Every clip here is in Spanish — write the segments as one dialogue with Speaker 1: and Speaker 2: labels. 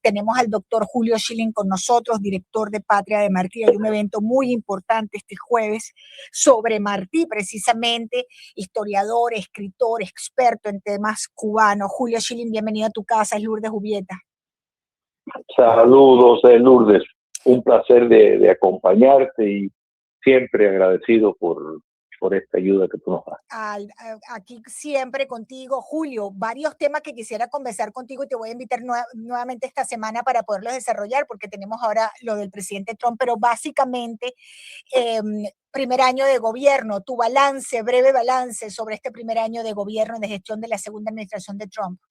Speaker 1: tenemos al doctor Julio Schilling con nosotros, director de Patria de Martí. Hay un evento muy importante este jueves sobre Martí, precisamente, historiador, escritor, experto en temas cubanos. Julio Schilling, bienvenido a tu casa, es Lourdes Ubieta.
Speaker 2: Saludos, Lourdes. Un placer de acompañarte y siempre agradecido por esta ayuda que tú nos das.
Speaker 1: Aquí siempre contigo, Julio, varios temas que quisiera conversar contigo y te voy a invitar nuevamente esta semana para poderlos desarrollar porque tenemos ahora lo del presidente Trump, pero básicamente primer año de gobierno, tu balance, breve balance sobre este primer año de gobierno de gestión de la segunda administración de Trump.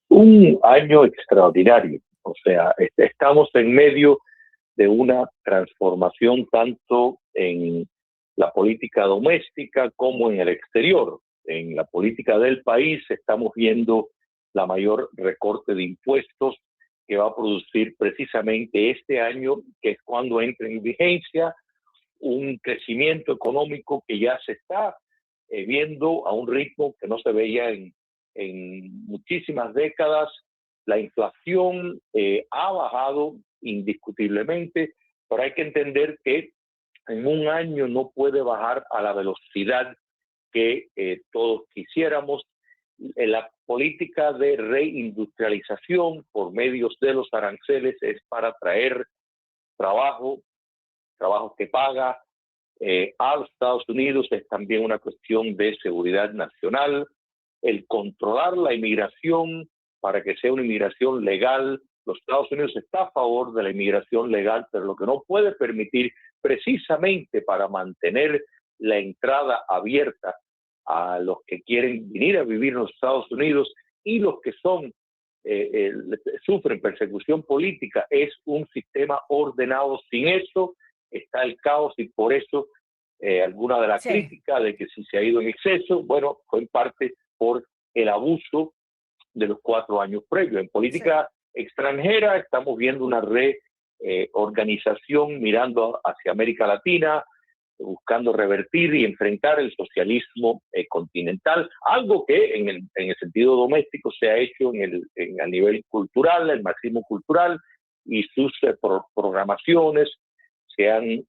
Speaker 2: Un año extraordinario, o sea, estamos en medio de una transformación tanto en la política doméstica como en el exterior. En la política del país estamos viendo la mayor recorte de impuestos que va a producir precisamente este año, que es cuando entra en vigencia un crecimiento económico que ya se está viendo a un ritmo que no se veía en muchísimas décadas. La inflación ha bajado indiscutiblemente, pero hay que entender que en un año no puede bajar a la velocidad que todos quisiéramos. La política de reindustrialización por medios de los aranceles es para traer trabajo que paga a los Estados Unidos. Es también una cuestión de seguridad nacional, el controlar la inmigración para que sea una inmigración legal. Los Estados Unidos está a favor de la inmigración legal, pero lo que no puede permitir, precisamente para mantener la entrada abierta a los que quieren venir a vivir en los Estados Unidos y los que sufren persecución política, es un sistema ordenado. Sin eso está el caos y por eso alguna de las críticas de que si se ha ido en exceso, bueno, fue en parte por el abuso de los 4 años previos. En política extranjera estamos viendo una reorganización mirando hacia América Latina, buscando revertir y enfrentar el socialismo continental, algo que en el sentido doméstico se ha hecho a nivel cultural, el marxismo cultural y sus programaciones se han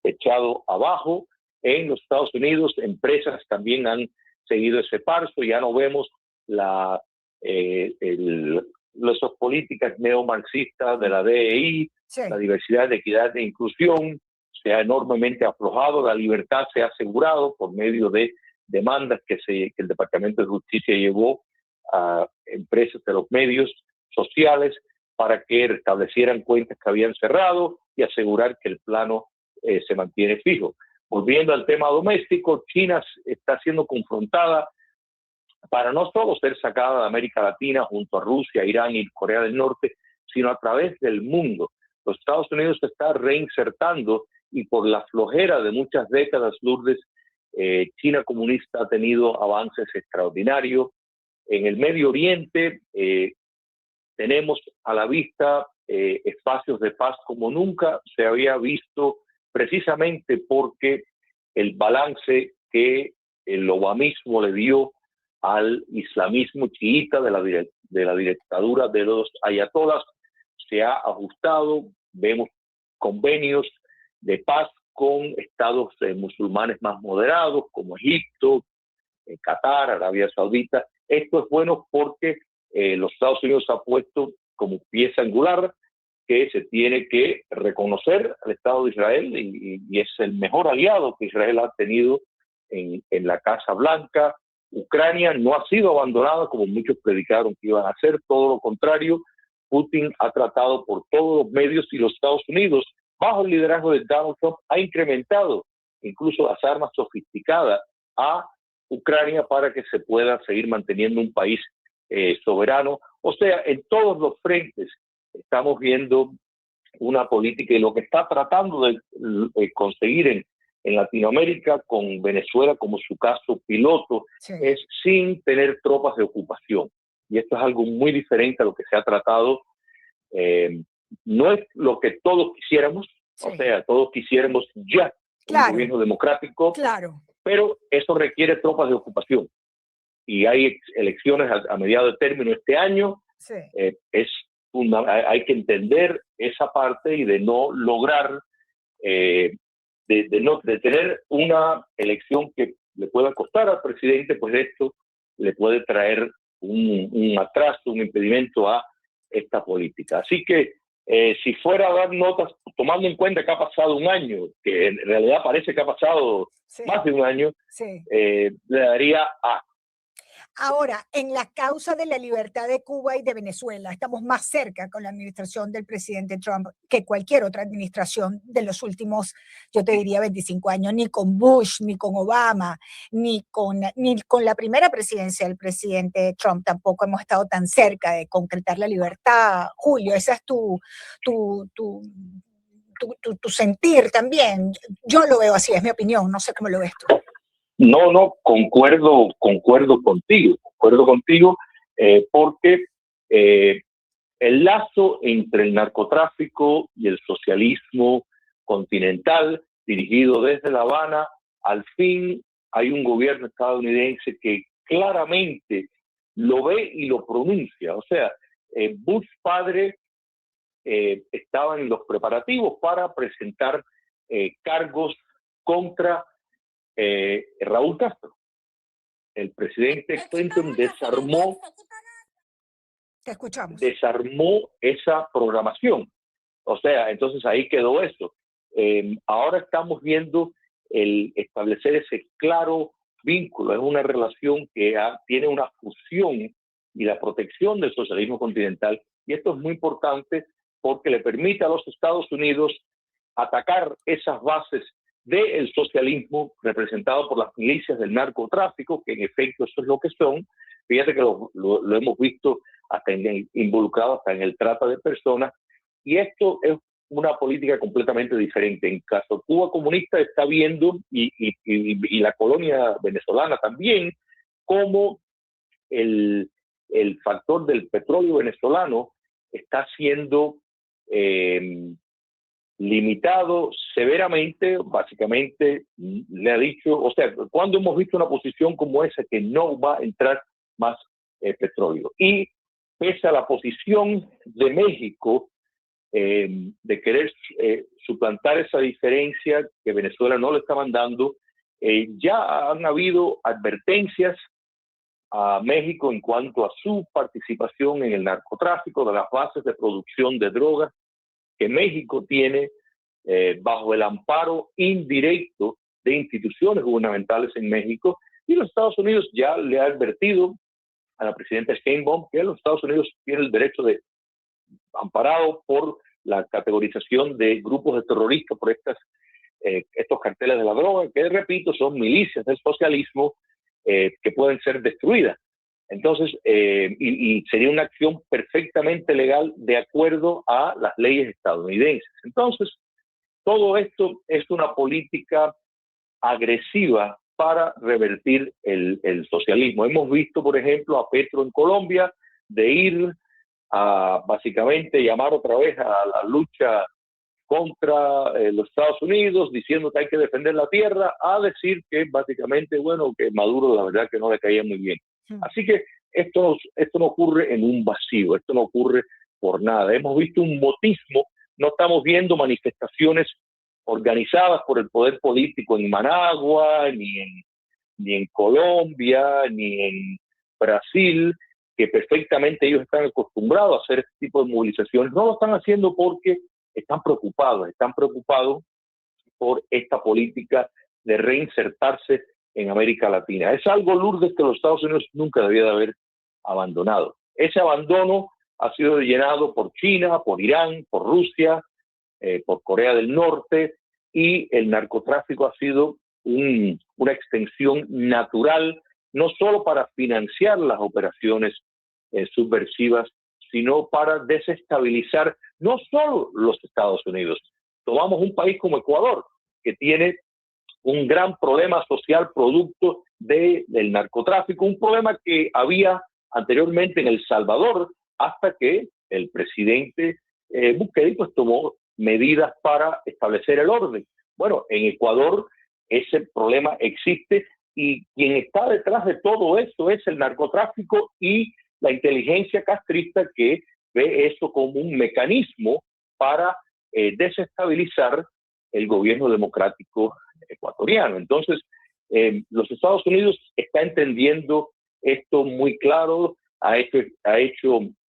Speaker 2: echado abajo. En los Estados Unidos, empresas también han seguido ese paso. Ya no vemos las políticas neomarxistas de la DEI, la diversidad, de equidad e inclusión se ha enormemente aflojado, la libertad se ha asegurado por medio de demandas que el Departamento de Justicia llevó a empresas de los medios sociales para que restablecieran cuentas que habían cerrado y asegurar que el plano se mantiene fijo. Volviendo al tema doméstico, China está siendo confrontada para no solo ser sacada de América Latina junto a Rusia, Irán y Corea del Norte, sino a través del mundo. Los Estados Unidos se está reinsertando y por la flojera de muchas décadas, Lourdes, China comunista ha tenido avances extraordinarios. En el Medio Oriente tenemos a la vista espacios de paz como nunca se había visto, precisamente porque el balance que el obamismo le dio al islamismo chiita de la dictadura de los ayatolás se ha ajustado. Vemos convenios de paz con estados musulmanes más moderados como Egipto, Qatar, Arabia Saudita. Esto es bueno porque los Estados Unidos ha puesto como pieza angular que se tiene que reconocer al Estado de Israel y es el mejor aliado que Israel ha tenido en la Casa Blanca. Ucrania no ha sido abandonada como muchos predicaron que iban a hacer, todo lo contrario. Putin ha tratado por todos los medios y los Estados Unidos, bajo el liderazgo de Donald Trump, ha incrementado incluso las armas sofisticadas a Ucrania para que se pueda seguir manteniendo un país soberano. O sea, en todos los frentes estamos viendo una política y lo que está tratando de conseguir en Latinoamérica con Venezuela como su caso piloto es sin tener tropas de ocupación. Y esto es algo muy diferente a lo que se ha tratado. No es lo que todos quisiéramos, o sea, todos quisiéramos ya un gobierno democrático, pero eso requiere tropas de ocupación. Y hay elecciones a mediados de término este año,
Speaker 1: Sí.
Speaker 2: Hay que entender esa parte y de no lograr, de tener una elección que le pueda costar al presidente, pues esto le puede traer un atraso, un impedimento a esta política. Así que si fuera a dar notas, tomando en cuenta que ha pasado un año, que en realidad parece que ha pasado más de un año, le daría A.
Speaker 1: Ahora, en la causa de la libertad de Cuba y de Venezuela, estamos más cerca con la administración del presidente Trump que cualquier otra administración de los últimos, yo te diría, 25 años, ni con Bush, ni con Obama, ni con la primera presidencia del presidente Trump tampoco hemos estado tan cerca de concretar la libertad. Julio, ese es tu sentir también. Yo lo veo así, es mi opinión, no sé cómo lo ves tú.
Speaker 2: No, concuerdo contigo, porque el lazo entre el narcotráfico y el socialismo continental, dirigido desde La Habana, al fin hay un gobierno estadounidense que claramente lo ve y lo pronuncia. O sea, Bush padre estaba en los preparativos para presentar cargos contra Raúl Castro. El presidente Clinton desarmó esa programación. O sea, entonces ahí quedó eso. Ahora estamos viendo el establecer ese claro vínculo. Es una relación que tiene una fusión y la protección del socialismo continental. Y esto es muy importante porque le permite a los Estados Unidos atacar esas bases del socialismo representado por las milicias del narcotráfico, que en efecto eso es lo que son. Fíjate que lo hemos visto involucrado hasta en el trata de personas, y esto es una política completamente diferente. En caso Cuba comunista está viendo, y la colonia venezolana también, cómo el factor del petróleo venezolano está siendo limitado severamente. Básicamente le ha dicho, o sea, cuando hemos visto una posición como esa, que no va a entrar más petróleo. Y pese a la posición de México de querer suplantar esa diferencia que Venezuela no le está mandando, ya han habido advertencias a México en cuanto a su participación en el narcotráfico, de las bases de producción de drogas que México tiene bajo el amparo indirecto de instituciones gubernamentales en México. Y los Estados Unidos ya le ha advertido a la presidenta Sheinbaum que los Estados Unidos tienen el derecho de, amparado por la categorización de grupos de terroristas por estos carteles de la droga, que repito, son milicias del socialismo que pueden ser destruidas. Entonces, y sería una acción perfectamente legal de acuerdo a las leyes estadounidenses. Entonces, todo esto es una política agresiva para revertir el socialismo. Hemos visto, por ejemplo, a Petro en Colombia de ir a básicamente llamar otra vez a la lucha contra los Estados Unidos, diciendo que hay que defender la tierra, a decir que básicamente, bueno, que Maduro la verdad que no le caía muy bien. Así que esto no ocurre en un vacío, esto no ocurre por nada. Hemos visto un motismo, no estamos viendo manifestaciones organizadas por el poder político en Managua, ni en Colombia, ni en Brasil, que perfectamente ellos están acostumbrados a hacer este tipo de movilizaciones. No lo están haciendo porque están preocupados por esta política de reinsertarse en América Latina. Es algo, Lourdes, que los Estados Unidos nunca debía de haber abandonado. Ese abandono ha sido llenado por China, por Irán, por Rusia, por Corea del Norte, y el narcotráfico ha sido una extensión natural, no solo para financiar las operaciones subversivas, sino para desestabilizar no solo los Estados Unidos. Tomamos un país como Ecuador, que tiene un gran problema social producto del narcotráfico, un problema que había anteriormente en El Salvador, hasta que el presidente Bukele pues tomó medidas para establecer el orden. Bueno, en Ecuador ese problema existe, y quien está detrás de todo esto es el narcotráfico y la inteligencia castrista que ve esto como un mecanismo para desestabilizar el gobierno democrático ecuatoriano. Entonces, los Estados Unidos está entendiendo esto muy claro, ha hecho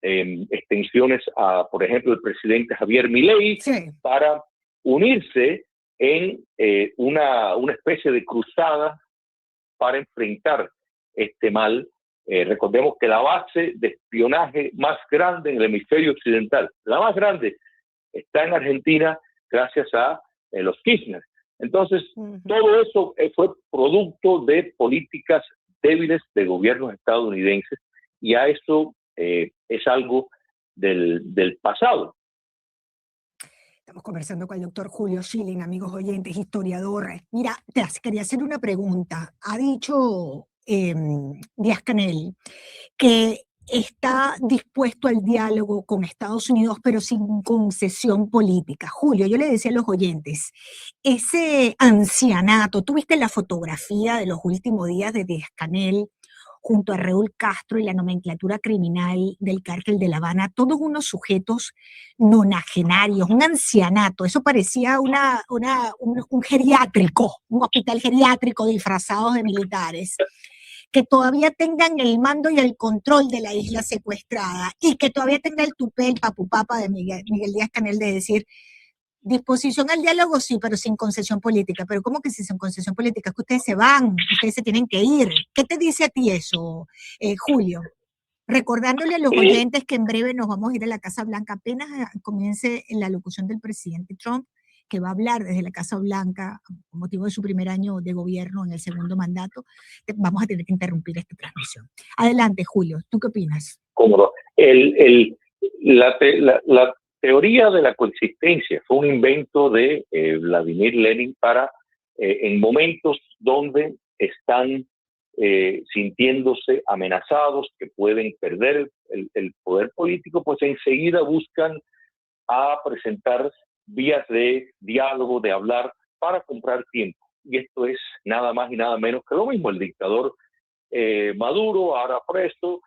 Speaker 2: extensiones a, por ejemplo, el presidente Javier Milei, sí, para unirse en una especie de cruzada para enfrentar este mal. Recordemos que la base de espionaje más grande en el hemisferio occidental, la más grande, está en Argentina gracias a los Kirchner. Entonces, todo eso fue producto de políticas débiles de gobiernos estadounidenses, y a eso es algo del pasado.
Speaker 1: Estamos conversando con el doctor Julio Schilling, amigos oyentes, historiador. Mira, te quería hacer una pregunta. Ha dicho Díaz-Canel que está dispuesto al diálogo con Estados Unidos, pero sin concesión política. Julio, yo le decía a los oyentes, ese ancianato, ¿tú viste la fotografía de los últimos días de Díaz-Canel junto a Raúl Castro y la nomenclatura criminal del cártel de La Habana? Todos unos sujetos nonagenarios, un ancianato, eso parecía un geriátrico, un hospital geriátrico disfrazados de militares, que todavía tengan el mando y el control de la isla secuestrada, y que todavía tenga el tupé, el papupapa de Miguel Díaz-Canel de decir, disposición al diálogo sí, pero sin concesión política. Pero ¿cómo que sin concesión política? Es que ustedes se van, ustedes se tienen que ir. ¿Qué te dice a ti eso, Julio? Recordándole a los oyentes que en breve nos vamos a ir a la Casa Blanca, apenas comience la locución del presidente Trump, que va a hablar desde la Casa Blanca con motivo de su primer año de gobierno en el segundo mandato. Vamos a tener que interrumpir esta transmisión. Adelante, Julio, ¿tú qué opinas?
Speaker 2: Cómodo. La teoría de la coexistencia fue un invento de Vladimir Lenin para, en momentos donde están sintiéndose amenazados, que pueden perder el poder político, pues enseguida buscan a presentar vías de diálogo, de hablar, para comprar tiempo. Y esto es nada más y nada menos que lo mismo. El dictador Maduro, ahora presto,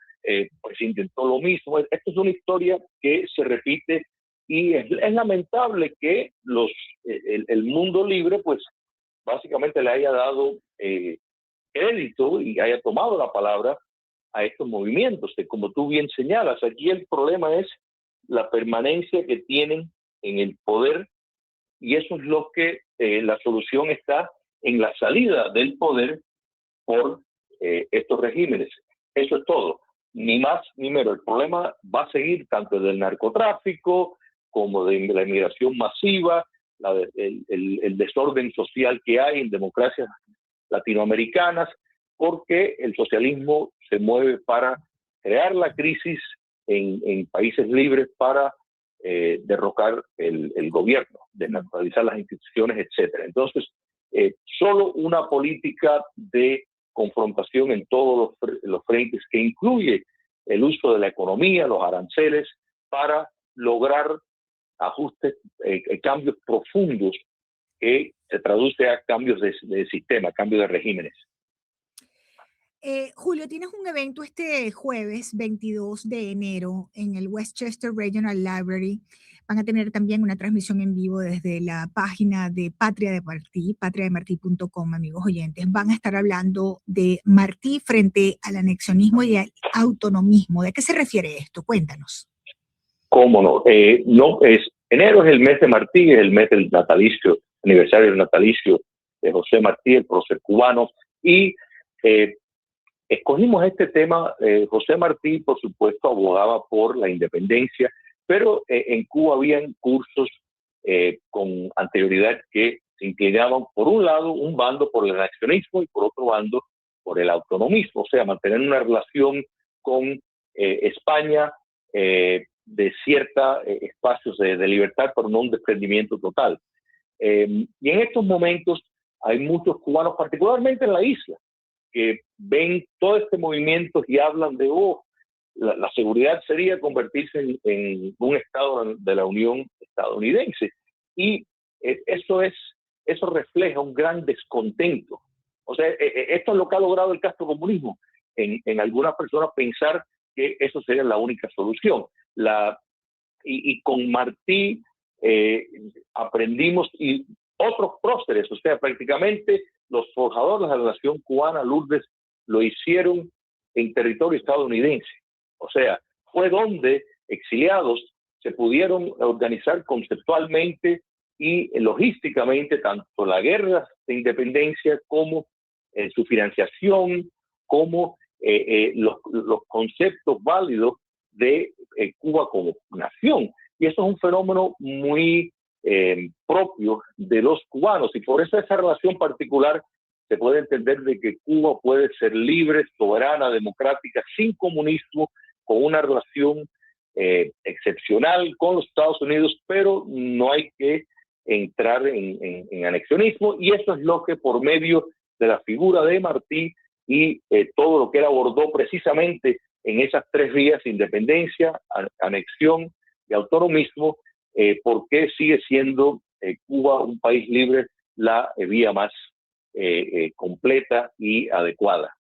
Speaker 2: pues intentó lo mismo. Esto es una historia que se repite, y es lamentable que el mundo libre, pues básicamente le haya dado crédito y haya tomado la palabra a estos movimientos, que, como tú bien señalas, aquí el problema es la permanencia que tienen en el poder, y eso es lo que la solución está en la salida del poder por estos regímenes. Eso es todo, ni más ni menos. El problema va a seguir tanto del narcotráfico como de la inmigración masiva, el desorden social que hay en democracias latinoamericanas, porque el socialismo se mueve para crear la crisis en países libres, para derrocar el gobierno, desnaturalizar las instituciones, etc. Entonces, solo una política de confrontación en todos los frentes, que incluye el uso de la economía, los aranceles, para lograr ajustes, cambios profundos que se traduce a cambios de sistema, cambios de regímenes.
Speaker 1: Julio, tienes un evento este jueves 22 de enero en el Westchester Regional Library. Van a tener también una transmisión en vivo desde la página de Patria de Martí, patriademartí.com, amigos oyentes. Van a estar hablando de Martí frente al anexionismo y al autonomismo. ¿De qué se refiere esto? Cuéntanos.
Speaker 2: ¿Cómo no? Enero es el mes de Martí, es el mes del natalicio, aniversario del natalicio de José Martí, el prócer cubano, y escogimos este tema. José Martí, por supuesto, abogaba por la independencia, pero en Cuba habían cursos con anterioridad que se inclinaban, por un lado, un bando por el anexionismo y por otro bando por el autonomismo, o sea, mantener una relación con España de ciertos espacios de libertad, pero no un desprendimiento total. Y en estos momentos hay muchos cubanos, particularmente en la isla, que ven todo este movimiento y hablan de, la seguridad sería convertirse en un estado de la Unión estadounidense. Y eso refleja un gran descontento. O sea, esto es lo que ha logrado el castrocomunismo, en algunas personas pensar que eso sería la única solución. Y con Martí aprendimos, y otros próceres, o sea, prácticamente los forjadores de la nación cubana, Lourdes, lo hicieron en territorio estadounidense. O sea, fue donde exiliados se pudieron organizar conceptualmente y logísticamente tanto la guerra de independencia como su financiación, como los conceptos válidos de Cuba como nación. Y eso es un fenómeno muy propio de los cubanos, y por eso esa relación particular se puede entender de que Cuba puede ser libre, soberana, democrática, sin comunismo, con una relación excepcional con los Estados Unidos, pero no hay que entrar en anexionismo, y eso es lo que por medio de la figura de Martí y todo lo que él abordó precisamente en esas tres vías: independencia, anexión y autonomismo, ¿por qué sigue siendo Cuba un país libre la vía más completa y adecuada?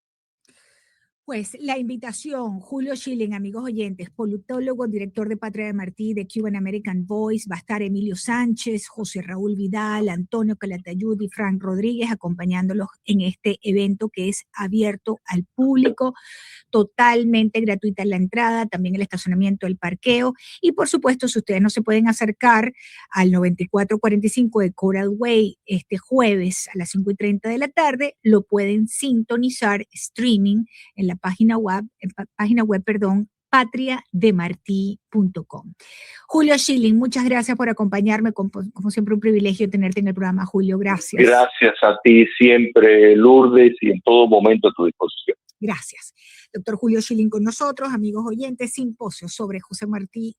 Speaker 1: Pues la invitación, Julio Schilling, amigos oyentes, politólogo, director de Patria de Martí, de Cuban American Voice, va a estar Emilio Sánchez, José Raúl Vidal, Antonio Calatayud y Frank Rodríguez acompañándolos en este evento que es abierto al público, totalmente gratuita la entrada, también el estacionamiento, el parqueo, y por supuesto, si ustedes no se pueden acercar al 9445 de Coral Way este jueves a las 5:30 de la tarde, lo pueden sintonizar streaming en la página web, patriademartí.com. Julio Schilling, muchas gracias por acompañarme, como siempre un privilegio tenerte en el programa, Julio, gracias.
Speaker 2: Gracias a ti siempre, Lourdes, y en todo momento a tu disposición.
Speaker 1: Gracias. Doctor Julio Schilling con nosotros, amigos oyentes, simposio sobre José Martí.